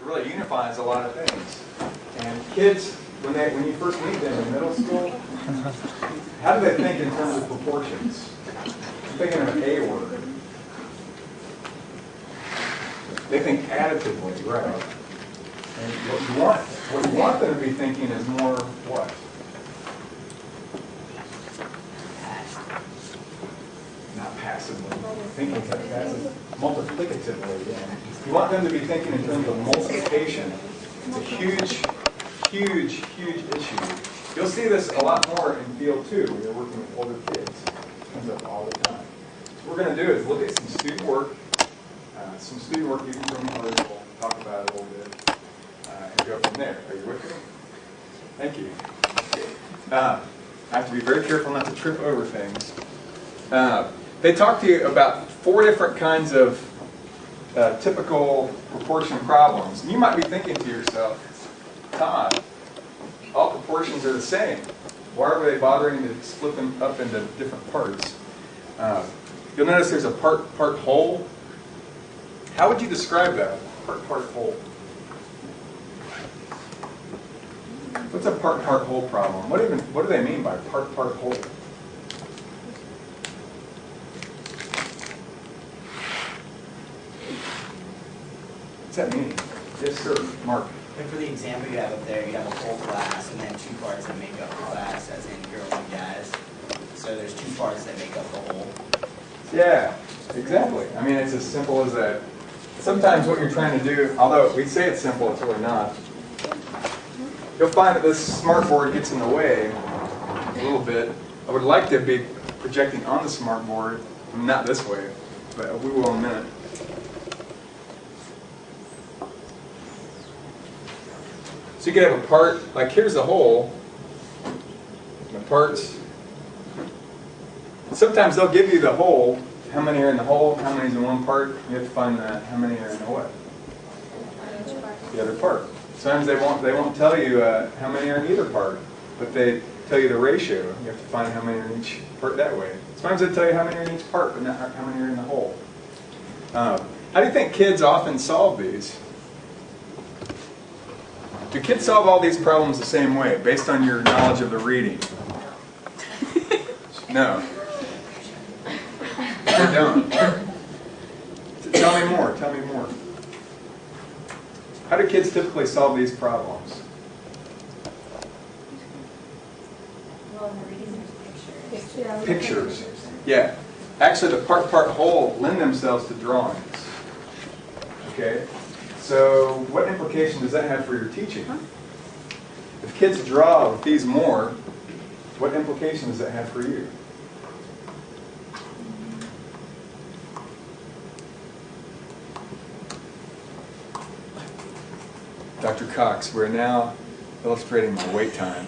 really unifies a lot of things. And kids, when you first meet them in middle school, how do they think in terms of proportions? I'm thinking of an A word. They think additively, right? And what you want them to be thinking is more what? Not passively. Thinking passive. Multiplicatively, yeah. You want them to be thinking in terms of multiplication. It's a huge, huge, huge issue. You'll see this a lot more in field 2 when you're working with older kids. It comes up all the time. So what we're going to do is look at some student work. Some student work even from others. We'll talk about it a little bit and go from there. Are you with me? Thank you. I have to be very careful not to trip over things. They talk to you about 4 different kinds of typical proportion problems. And you might be thinking to yourself, Todd, all proportions are the same. Why are they bothering to split them up into different parts? You'll notice there's a part whole. How would you describe that? Part whole. What's a part whole problem? What do they mean by part whole? What's that mean? Yes, sir. Mark. Like for the example you have up there, you have a whole class and then 2 parts that make up the class, as in girls and guys. So there's 2 parts that make up the whole. Yeah, exactly. I mean, it's as simple as that. Sometimes what you're trying to do, although we say it's simple, it's really not. You'll find that this smartboard gets in the way a little bit. I would like to be projecting on the smartboard, not this way, but we will in a minute. So you could have a part, like here's the whole, the parts. Sometimes they'll give you the whole, how many are in the whole, how many is in one part. You have to find how many are in the what? The other part. Sometimes they won't tell you how many are in either part, but they tell you the ratio. You have to find how many are in each part that way. Sometimes they tell you how many are in each part, but not how many are in the whole. How do you think kids often solve these? Do kids solve all these problems the same way, based on your knowledge of the reading? No. They don't. Tell me more. Tell me more. How do kids typically solve these problems? Well, in the reading there's pictures. Pictures. Yeah. Actually, the part whole lend themselves to drawings. Okay? So what implication does that have for your teaching? If kids draw with these more, what implication does that have for you? Dr. Cox, we're now illustrating my wait time.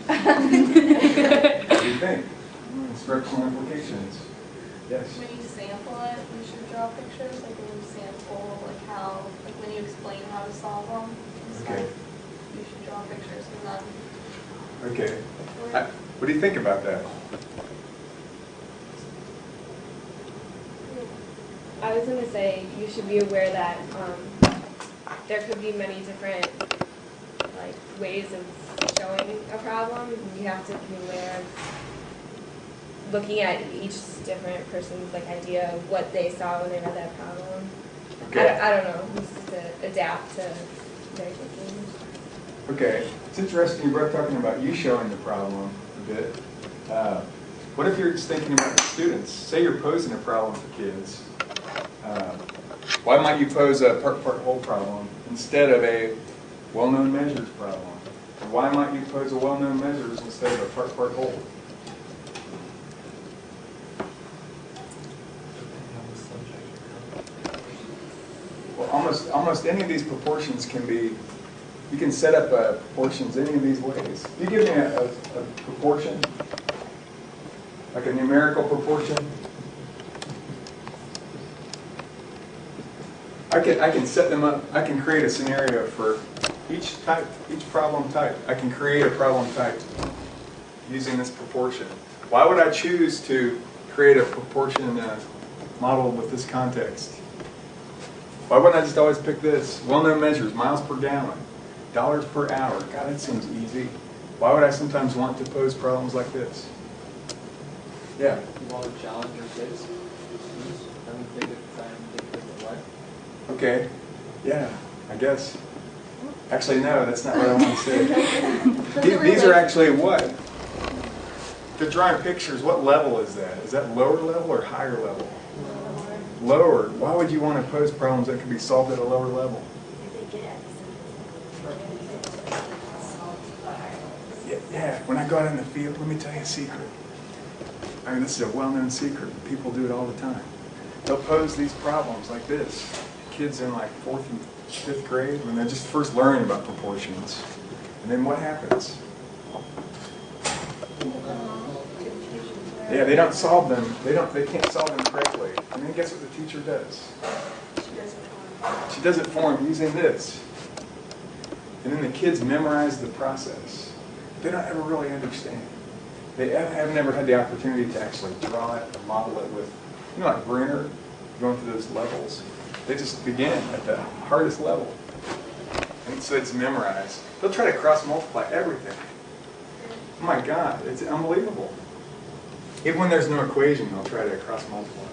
What do you think? Instructional implications. Yes? When you sample it, you should draw pictures, like when you sample, like how, like when you explain how to solve them. Okay. You should draw pictures and then. Okay. What do you think about that? I was going to say you should be aware that there could be many different ways of showing a problem. You have to be aware of looking at each different person's idea of what they saw when they read that problem. Okay. I don't know. Just to adapt to their thinking. Okay. It's interesting you're both talking about you showing the problem a bit. What if you're just thinking about the students? Say you're posing a problem for kids. Why might you pose a part whole problem instead of a well-known measures problem? Or why might you pose a well-known measures instead of a part whole? Well, almost any of these proportions can be, you can set up proportions any of these ways. If you give me a proportion, like a numerical proportion, I can set them up. I can create a scenario for each type, each problem type. I can create a problem type using this proportion. Why would I choose to create a proportion model with this context? Why wouldn't I just always pick this? Well-known measures, miles per gallon, dollars per hour. God, that seems easy. Why would I sometimes want to pose problems like this? Yeah. You want to challenge your kids? Having to think of time to think of what? Okay. Yeah, I guess. Actually, no, that's not what I want to say. These are actually what? They're drawing pictures. What level is that? Is that lower level or higher level? Lower. Why would you want to pose problems that can be solved at a lower level? Yeah, when I go out in the field, let me tell you a secret. I mean, this is a well-known secret. People do it all the time. They'll pose these problems like this. Kids in like 4th and 5th grade, when they're just first learning about proportions. And then what happens? Yeah, they don't solve them. They can't solve them correctly. And then guess what the teacher does? She does it for them using this. And then the kids memorize the process. They don't ever really understand. They have never had the opportunity to actually draw it or model it with, you know, like Brenner, going through those levels. They just begin at the hardest level. And so it's memorized. They'll try to cross-multiply everything. Oh my God, it's unbelievable. Even when there's no equation, they'll try to cross-multiply.